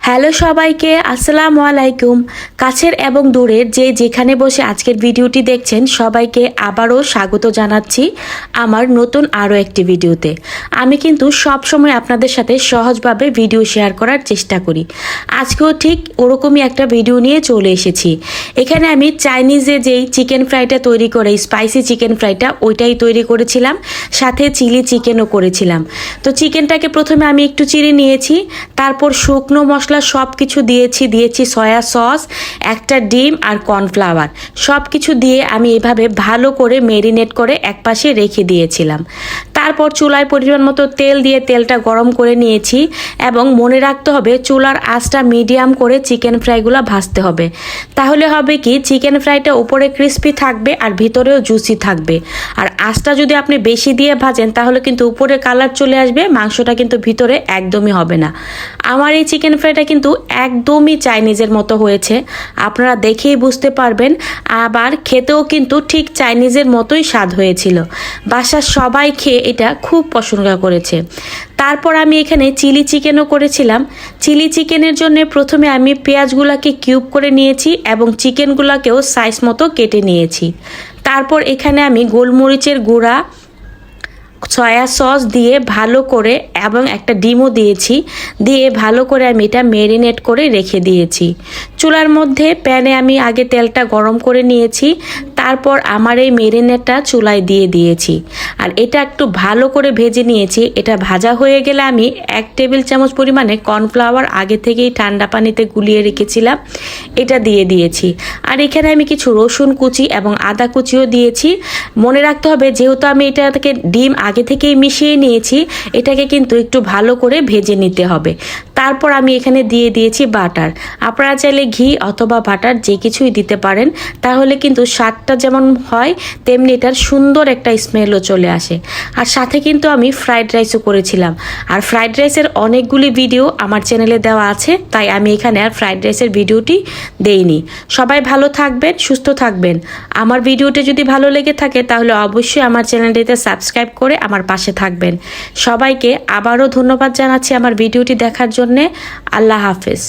Hello সবাইকে, আসসালামু আলাইকুম। কাছের এবং দূরের যে যেখানে বসে আজকের ভিডিওটি দেখছেন সবাইকে আবারও স্বাগত জানাচ্ছি আমার নতুন আরও একটি ভিডিওতে। আমি কিন্তু সব সময় আপনাদের সাথে সহজভাবে ভিডিও শেয়ার করার চেষ্টা করি। আজকেও ঠিক ওরকমই একটা ভিডিও নিয়ে চলে এসেছি। এখানে আমি চাইনিজে যেই চিকেন ফ্রাইটা তৈরি করে, স্পাইসি চিকেন ফ্রাইটা ওইটাই তৈরি করেছিলাম, সাথে চিলি চিকেনও করেছিলাম। তো চিকেনটাকে প্রথমে আমি একটু চিড়ে নিয়েছি, তারপর শুকনো মশলা সব কিছু দিয়েছি সয়া সস, একটা ডিম আর কর্নফ্লাওয়ার সব কিছু দিয়ে আমি এভাবে ভালো করে ম্যারিনেট করে একপাশে রেখে দিয়েছিলাম। তারপর চুলায় পরিমাণ মতো তেল দিয়ে তেলটা গরম করে নিয়েছি এবং মনে রাখতে হবে চুলার আঁচটা মিডিয়াম করে চিকেন ফ্রাইগুলো ভাজতে হবে। তাহলে হবে কি, চিকেন ফ্রাইটা উপরে ক্রিস্পি থাকবে আর ভিতরেও জুসি থাকবে। আর আঁচটা যদি আপনি বেশি দিয়ে ভাজেন তাহলে কিন্তু উপরে কালার চলে আসবে, মাংসটা কিন্তু ভিতরে একদমই হবে না। আমার এই চিকেন ফ্রাইটা কিন্তু একদমই চাইনিজের মতো হয়েছে, আপনারা দেখেই বুঝতে পারবেন। আবার খেতেও কিন্তু ঠিক চাইনিজের মতোই স্বাদ হয়েছিল। বাসার সবাই খেয়ে এটা খুব পছন্দ করেছে। তারপর আমি এখানে চিলি চিকেনও করেছিলাম। চিলি চিকেনের জন্য প্রথমে আমি পেঁয়াজগুলোকে কিউব করে নিয়েছি এবং চিকেনগুলোকেও সাইজ মতো কেটে নিয়েছি। তারপর এখানে আমি গোলমরিচের গুঁড়া, সয়া সস দিয়ে ভালো করে এবং একটা ডিমও দিয়েছি, দিয়ে ভালো করে আমি এটা ম্যারিনেট করে রেখে দিয়েছি। চুলার মধ্যে প্যানে আমি আগে তেলটা গরম করে নিয়েছি, তারপর আমার এই ম্যারিনেটটা চুলায় দিয়ে দিয়েছি আর এটা একটু ভালো করে ভেজে নিয়েছি। এটা ভাজা হয়ে গেলে আমি 1 টেবিল চামচ পরিমাণে কর্নফ্লাওয়ার আগে থেকেই ঠান্ডা পানিতে গুলিয়ে রেখেছিলাম, এটা দিয়ে দিয়েছি। আর এখানে আমি কিছু রসুন কুচি এবং আদা কুচিও দিয়েছি। মনে রাখতে হবে যেহেতু আমি এটাকে ডিম আগে থেকেই মিশিয়ে নিয়েছি, এটাকে কিন্তু একটু ভালো করে ভেজে নিতে হবে। তারপর আমি এখানে দিয়ে দিয়েছি বাটার। আপনারা চাইলে ঘি অথবা বাটার যে কিছুই দিতে পারেন, তাহলে কিন্তু স্বাদটা যেমন হয় তেমনি এটার সুন্দর একটা স্মেলও চলে আসে। আর সাথে কিন্তু আমি ফ্রাইড রাইসও করেছিলাম, আর ফ্রাইড রাইসের অনেকগুলি ভিডিও আমার চ্যানেলে দেওয়া আছে, তাই আমি এখানে আর ফ্রাইড রাইসের ভিডিওটি দেইনি। সবাই ভালো থাকবেন, সুস্থ থাকবেন। আমার ভিডিওটি যদি ভালো লেগে থাকে তাহলে অবশ্যই আমার চ্যানেলটিতে সাবস্ক্রাইব করে আমার পাশে থাকবেন। সবাইকে আবারও ধন্যবাদ জানাচ্ছি আমার ভিডিওটি দেখার জন্যে। আল্লাহ হাফেজ।